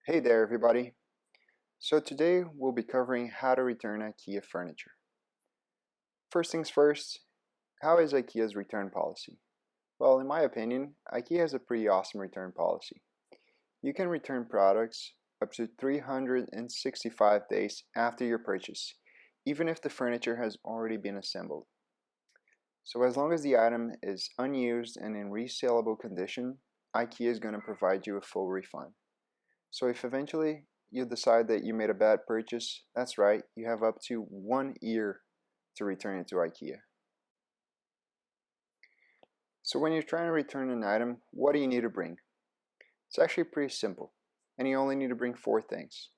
Hey there everybody! So today we'll be covering how to return IKEA furniture. First things first, how is IKEA's return policy? Well, in my opinion, IKEA has a pretty awesome return policy. You can return products up to 365 days after your purchase, even if the furniture has already been assembled. So as long as the item is unused and in resaleable condition, IKEA is going to provide you a full refund. So if eventually you decide that you made a bad purchase, that's right, you have up to 1 year to return it to IKEA. So when you're trying to return an item, what do you need to bring? It's actually pretty simple, and you only need to bring 4 things.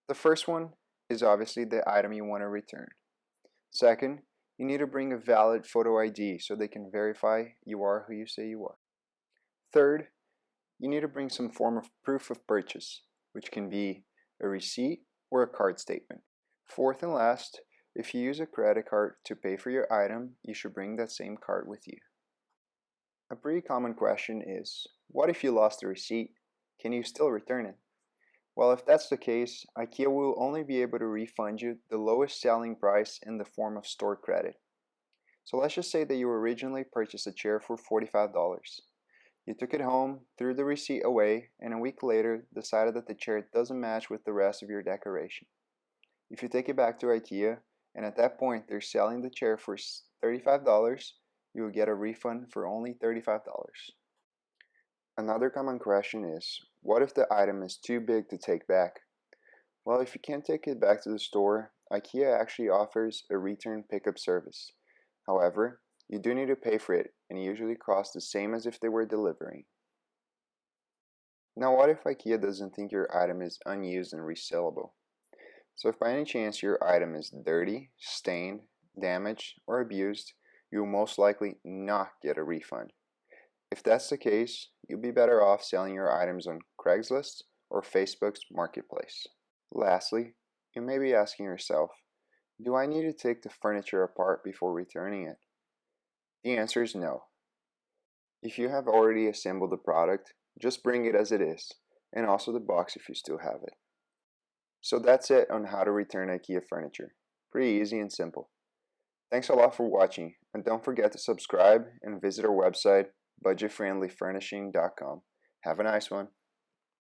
The first one is obviously the item you want to return. Second, you need to bring a valid photo ID so they can verify you are who you say you are. Third, you need to bring some form of proof of purchase, which can be a receipt or a card statement. Fourth and last, if you use a credit card to pay for your item, you should bring that same card with you. A pretty common question is, what if you lost the receipt? Can you still return it? Well, if that's the case, IKEA will only be able to refund you the lowest selling price in the form of store credit. So let's just say that you originally purchased a chair for $45. You took it home, threw the receipt away, and a week later decided that the chair doesn't match with the rest of your decoration. If you take it back to IKEA, and at that point they're selling the chair for $35, you will get a refund for only $35. Another common question is, what if the item is too big to take back? Well, if you can't take it back to the store, IKEA actually offers a return pickup service. However, you do need to pay for it, and it usually costs the same as if they were delivering. Now what if IKEA doesn't think your item is unused and resellable? So if by any chance your item is dirty, stained, damaged, or abused, you will most likely not get a refund. If that's the case, you'll be better off selling your items on Craigslist or Facebook's marketplace. Lastly, you may be asking yourself, do I need to take the furniture apart before returning it? The answer is no. If you have already assembled the product, just bring it as it is, and also the box if you still have it. So that's it on how to return IKEA furniture. Pretty easy and simple. Thanks a lot for watching, and don't forget to subscribe and visit our website, budgetfriendlyfurnishing.com. Have a nice one.